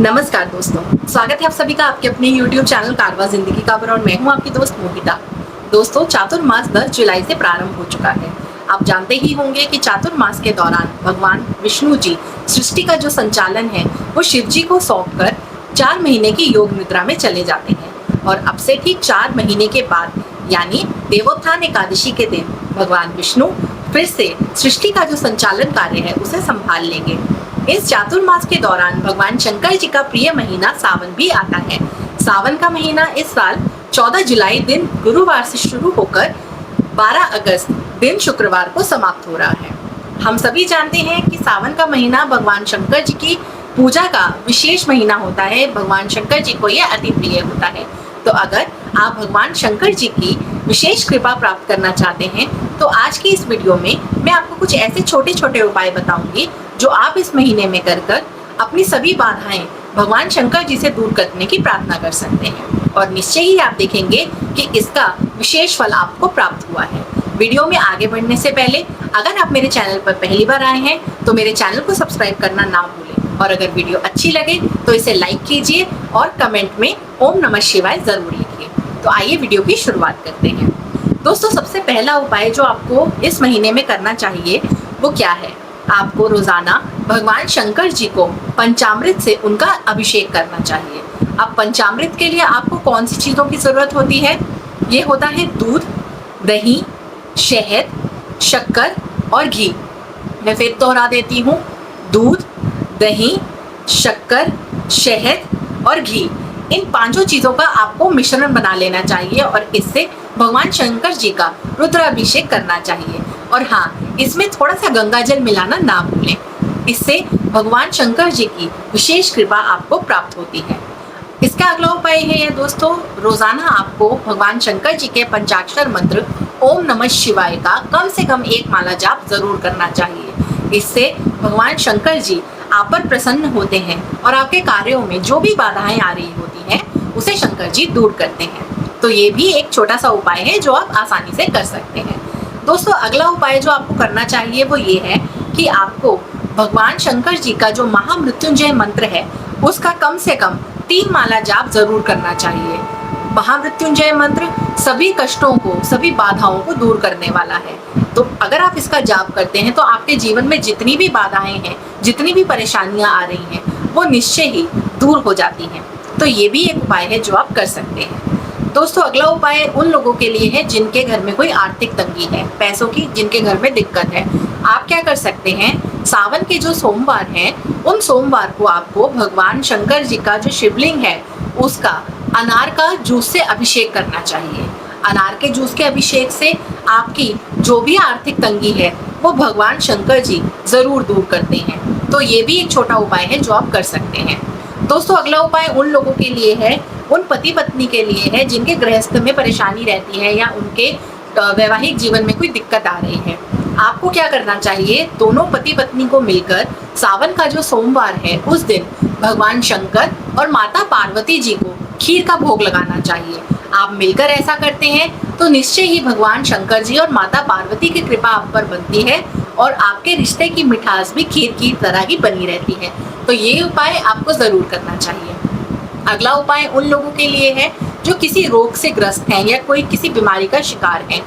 नमस्कार दोस्तों, स्वागत है आप सभी का आपके अपने YouTube चैनल कारवा जिंदगी का पर और मैं हूं आपकी दोस्त मोहिता। दोस्तों, चातुर्मास 10 जुलाई से प्रारंभ हो चुका है। आप जानते ही होंगे कि चातुर्मास के दौरान भगवान विष्णु जी सृष्टि का जो संचालन है वो शिव जी को सौंप कर 4 महीने की योग निद्रा में चले जाते हैं और अब से ठीक 4 महीने के बाद यानी देवोत्थान एकादशी के दिन भगवान विष्णु फिर से सृष्टि का जो संचालन कार्य है उसे संभाल लेंगे। इस चातुर्मास के दौरान भगवान शंकर जी का प्रिय महीना सावन भी आता है। सावन का महीना इस साल 14 जुलाई दिन गुरुवार से शुरू होकर 12 अगस्त दिन शुक्रवार को समाप्त हो रहा है। हम सभी जानते हैं कि सावन का महीना भगवान शंकर जी की पूजा का विशेष महीना होता है। भगवान शंकर जी को यह अति प्रिय होता है। तो अगर आप भगवान शंकर जी की विशेष कृपा प्राप्त करना चाहते हैं तो आज की इस वीडियो में मैं आपको कुछ ऐसे छोटे छोटे उपाय बताऊंगी जो आप इस महीने में कर अपनी सभी बाधाएं भगवान शंकर जी से दूर करने की प्रार्थना कर सकते हैं और निश्चय ही आप देखेंगे कि इसका विशेष फल आपको प्राप्त हुआ है। वीडियो में आगे बढ़ने से पहले अगर आप मेरे चैनल पर पहली बार आए हैं तो मेरे चैनल को सब्सक्राइब करना ना भूलें और अगर वीडियो अच्छी लगे तो इसे लाइक कीजिए और कमेंट में ओम नमः शिवाय जरूर लिखिए। तो आइए वीडियो की शुरुआत करते हैं। दोस्तों, सबसे पहला उपाय जो आपको इस महीने में करना चाहिए वो क्या है? आपको रोजाना भगवान शंकर जी को पंचामृत से उनका अभिषेक करना चाहिए। अब पंचामृत के लिए आपको कौन सी चीजों की जरूरत होती है? ये होता है दूध, दही, शहद, शक्कर और घी। मैं फिर दोहरा देती हूँ, दूध, दही, शक्कर, शहद और घी। इन पांचों चीजों का आपको मिश्रण बना लेना चाहिए और इससे भगवान शंकर जी का रुद्राभिषेक करना चाहिए। और हाँ, इसमें थोड़ा सा गंगा जल मिलाना ना भूलें। इससे भगवान शंकर जी की विशेष कृपा आपको प्राप्त होती है। इसका अगला उपाय है दोस्तों, रोजाना आपको भगवान शंकर जी के पंचाक्षर मंत्र ओम नमः शिवाय का कम से कम 1 माला जाप जरूर करना चाहिए। इससे भगवान शंकर जी आप पर प्रसन्न होते हैं और आपके कार्यों में जो भी बाधाएं आ रही होती हैं उसे शंकर जी दूर करते हैं। तो ये भी एक छोटा सा उपाय है जो आप आसानी से कर सकते हैं। दोस्तों, अगला उपाय जो आपको करना चाहिए वो ये है कि आपको भगवान शंकर जी का जो महामृत्युंजय मंत्र है उसका कम से कम 3 माला जाप जरूर करना चाहिए। महामृत्युंजय मंत्र सभी कष्टों को, सभी बाधाओं को दूर करने वाला है। तो अगर आप इसका जाप करते हैं तो आपके जीवन में जितनी भी बाधाएं हैं, जितनी भी परेशानियां आ रही हैं वो निश्चय ही दूर हो जाती हैं। तो ये भी एक उपाय है जो आप कर सकते हैं। दोस्तों, अगला उपाय उन लोगों के लिए है जिनके घर में कोई आर्थिक तंगी है, पैसों की जिनके घर में दिक्कत है। आप क्या कर सकते हैं, सावन के जो सोमवार हैं उन सोमवार को आपको भगवान शंकर जी का जो शिवलिंग है उसका अनार का जूस से अभिषेक करना चाहिए। अनार के जूस के अभिषेक से आपकी जो भी आर्थिक तंगी है वो भगवान शंकर जी जरूर दूर करते हैं। तो ये भी एक छोटा उपाय है जो आप कर सकते हैं। दोस्तों, अगला उपाय उन लोगों के लिए है, उन पति पत्नी के लिए है जिनके गृहस्थ में परेशानी रहती है या उनके वैवाहिक जीवन में कोई दिक्कत आ रही है। आपको क्या करना चाहिए, दोनों पति पत्नी को मिलकर सावन का जो सोमवार है उस दिन भगवान शंकर और माता पार्वती जी को खीर का भोग लगाना चाहिए। आप मिलकर ऐसा करते हैं तो निश्चय ही भगवान शंकर जी और माता पार्वती की कृपा आप पर बनती है और आपके रिश्ते की मिठास भी खीर की तरह ही बनी रहती है। तो ये उपाय आपको जरूर करना चाहिए। अगला उपाय उन लोगों के लिए है जो किसी रोग से ग्रस्त हैं या कोई किसी बीमारी का शिकार है।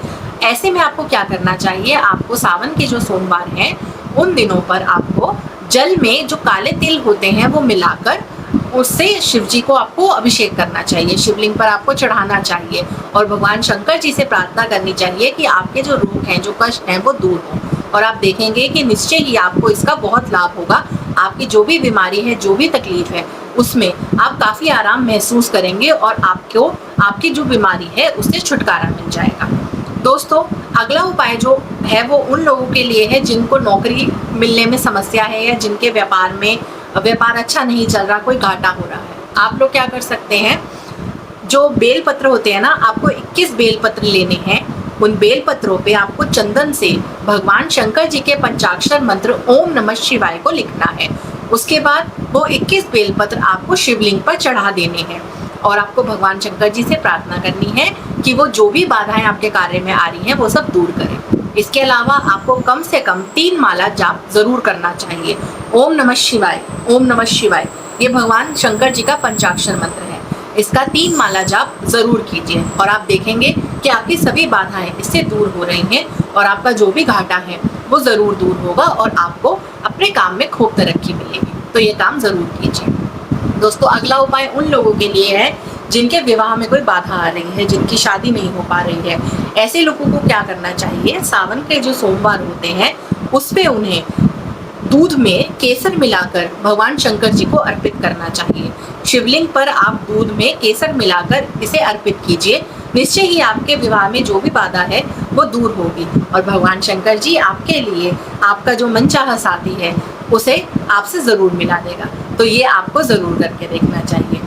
ऐसे में आपको क्या करना चाहिए, आपको सावन के जो सोमवार हैं उन दिनों पर आपको जल में जो काले तिल होते हैं वो मिलाकर उससे शिव जी को आपको अभिषेक करना चाहिए, शिवलिंग पर आपको चढ़ाना चाहिए और भगवान शंकर जी से प्रार्थना करनी चाहिए कि आपके जो रोग हैं, जो कष्ट हैं वो दूर हों। और आप देखेंगे कि निश्चय ही आपको इसका बहुत लाभ होगा। आपकी जो भी बीमारी है, जो भी तकलीफ है उसमें आप काफ़ी आराम महसूस करेंगे और आपको आपकी जो बीमारी है उससे छुटकारा मिल जाएगा। दोस्तों, अगला उपाय जो है वो उन लोगों के लिए है जिनको नौकरी मिलने में समस्या है या जिनके व्यापार अच्छा नहीं चल रहा, कोई घाटा हो रहा है। आप लोग क्या कर सकते हैं, जो बेल पत्र होते हैं ना, आपको 21 बेल पत्र लेने हैं। उन बेल पत्रों पे आपको चंदन से भगवान शंकर जी के पंचाक्षर मंत्र ओम नमः शिवाय को लिखना है। उसके बाद वो 21 बेल पत्र आपको शिवलिंग पर चढ़ा देने हैं और आपको भगवान शंकर जी से प्रार्थना करनी है कि वो जो भी बाधाएं आपके कार्य में आ रही हैं वो सब दूर करें। इसके अलावा आपको कम से कम 3 माला जाप जरूर करना चाहिए। ओम नमः शिवाय, ओम नमः शिवाय। ये भगवान शंकर जी का पंचाक्षर मंत्र है। इसका 3 माला जाप जरूर कीजिए और आप देखेंगे कि आपकी सभी बाधाएं इससे दूर हो रही हैं और आपका जो भी घाटा है वो जरूर दूर होगा और आपको अपने काम में खूब तरक्की मिलेगी। तो ये काम जरूर कीजिए। दोस्तों, अगला उपाय उन लोगों के लिए है जिनके विवाह में कोई बाधा आ रही है, जिनकी शादी नहीं हो पा रही है। ऐसे लोगों को क्या करना चाहिए, सावन के जो सोमवार होते हैं उसमें उन्हें दूध में केसर मिलाकर भगवान शंकर जी को अर्पित करना चाहिए। शिवलिंग पर आप दूध में केसर मिलाकर इसे अर्पित कीजिए। निश्चय ही आपके विवाह में जो भी बाधा है वो दूर होगी और भगवान शंकर जी आपके लिए आपका जो मनचाहा साथी है उसे आपसे जरूर मिला देगा। तो ये आपको जरूर करके देखना चाहिए।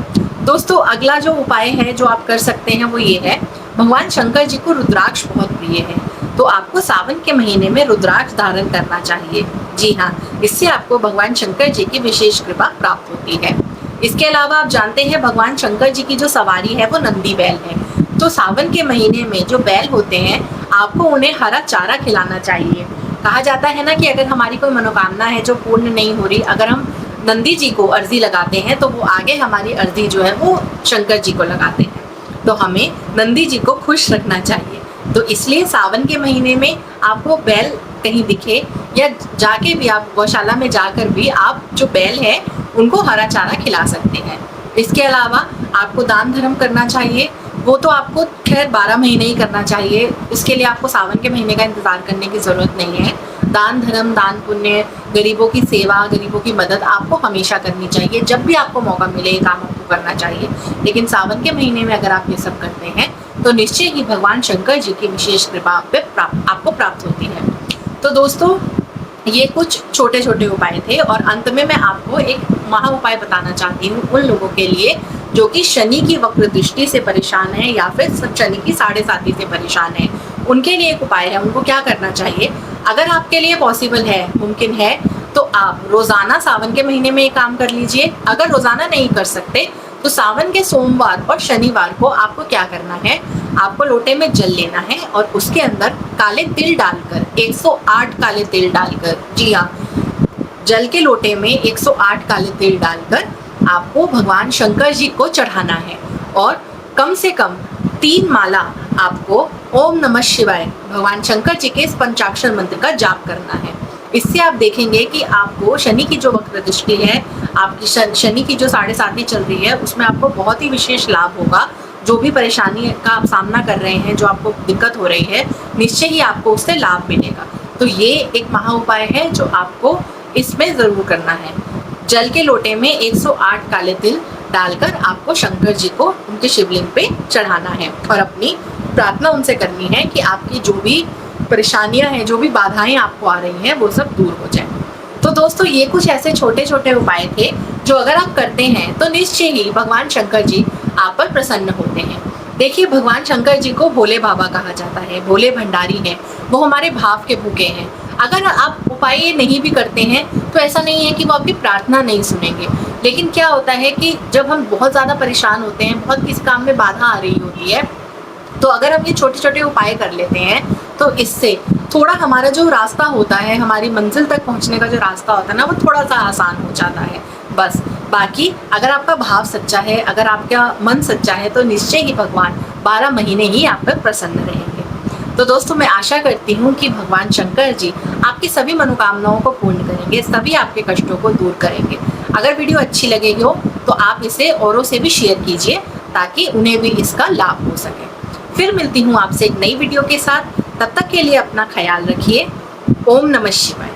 दोस्तों, अगला जो उपाय है जो आप कर सकते हैं वो ये है, भगवान शंकर जी को रुद्राक्ष बहुत प्रिय है, तो आपको सावन के महीने में रुद्राक्ष धारण करना चाहिए। जी हाँ, इससे आपको भगवान शंकर जी की विशेष कृपा प्राप्त होती है। इसके अलावा आप जानते हैं भगवान शंकर जी की जो सवारी है वो नंदी बैल है। तो सावन के महीने में जो बैल होते हैं आपको उन्हें हरा चारा खिलाना चाहिए। कहा जाता है ना कि अगर हमारी कोई मनोकामना है जो पूर्ण नहीं हो रही, अगर हम नंदी जी को अर्जी लगाते हैं तो वो आगे हमारी अर्जी जो है वो शंकर जी को लगाते हैं। तो हमें नंदी जी को खुश रखना चाहिए। तो इसलिए सावन के महीने में आपको बैल कहीं दिखे या जाके भी आप गौशाला में जाकर भी आप जो बैल है उनको हरा चारा खिला सकते हैं। इसके अलावा आपको दान धर्म करना चाहिए। वो तो आपको खैर 12 महीने ही करना चाहिए, उसके लिए आपको सावन के महीने का इंतजार करने की ज़रूरत नहीं है। दान धर्म, दान पुण्य, गरीबों की सेवा, गरीबों की मदद आपको हमेशा करनी चाहिए। जब भी आपको मौका मिले ये काम आपको करना चाहिए। लेकिन सावन के महीने में अगर आप ये सब करते हैं तो निश्चय ही भगवान शंकर जी की विशेष कृपा आपको प्राप्त होती है। तो दोस्तों, ये कुछ छोटे छोटे उपाय थे और अंत में मैं आपको एक महा उपाय बताना चाहती हूँ उन लोगों के लिए जो कि शनि की वक्र दृष्टि से परेशान है या फिर शनि की 7.5 से परेशान है। उनके लिए एक उपाय है। उनको क्या करना चाहिए, अगर आपके लिए पॉसिबल है, मुमकिन है, तो आप रोजाना सावन के महीने में ये काम कर लीजिए। अगर रोजाना नहीं कर सकते तो सावन के सोमवार और शनिवार को आपको क्या करना है, आपको लोटे में जल लेना है और उसके अंदर काले तिल डालकर 108 काले तिल डालकर, जी हाँ, जल के लोटे में 108 काले तिल डालकर आपको भगवान शंकर जी को चढ़ाना है और कम से कम 3 माला आपको ओम नमः शिवाय भगवान शंकर जी के इस पंचाक्षर मंत्र का जाप करना है। इससे आप देखेंगे कि आपको शनि की जो वक्र दृष्टि है, आपकी शनि की जो 7.5 चल रही है, उसमें आपको बहुत ही विशेष लाभ होगा। जो भी परेशानी का आप सामना कर रहे हैं, जो आपको दिक्कत हो रही है, निश्चय ही आपको उससे लाभ मिलेगा। तो ये एक महा उपाय है जो आपको इसमें ज़रूर करना है। जल के लोटे में 108 काले तिल डालकर आपको शंकर जी को उनके शिवलिंग पे चढ़ाना है और अपनी प्रार्थना उनसे करनी है कि आपकी जो भी परेशानियां हैं, जो भी बाधाएं आपको आ रही हैं, वो सब दूर हो जाए। तो दोस्तों, ये कुछ ऐसे छोटे छोटे उपाय थे जो अगर आप करते हैं तो निश्चय ही भगवान शंकर जी आप पर प्रसन्न होते हैं। देखिए, भगवान शंकर जी को भोले बाबा कहा जाता है, भोले भंडारी हैं, वो हमारे भाव के भूखे हैं। अगर आप उपाय नहीं भी करते हैं तो ऐसा नहीं है कि वो आपकी प्रार्थना नहीं सुनेंगे। लेकिन क्या होता है कि जब हम बहुत ज़्यादा परेशान होते हैं, बहुत किसी काम में बाधा आ रही होती है, तो अगर हम ये छोटे छोटे उपाय कर लेते हैं तो इससे थोड़ा हमारा जो रास्ता होता है, हमारी मंजिल तक पहुंचने का जो रास्ता होता है ना, वो थोड़ा सा आसान हो जाता है। बस, बाकी अगर आपका भाव सच्चा है, अगर आपका मन सच्चा है, तो निश्चय ही भगवान 12 महीने ही आप पर प्रसन्न रहेंगे। तो दोस्तों, मैं आशा करती हूँ कि भगवान शंकर जी आपकी सभी मनोकामनाओं को पूर्ण करेंगे, सभी आपके कष्टों को दूर करेंगे। अगर वीडियो अच्छी लगी हो तो आप इसे औरों से भी शेयर कीजिए ताकि उन्हें भी इसका लाभ हो सके। फिर मिलती हूँ आपसे एक नई वीडियो के साथ। तब तक के लिए अपना ख्याल रखिए। ओम नमः शिवाय।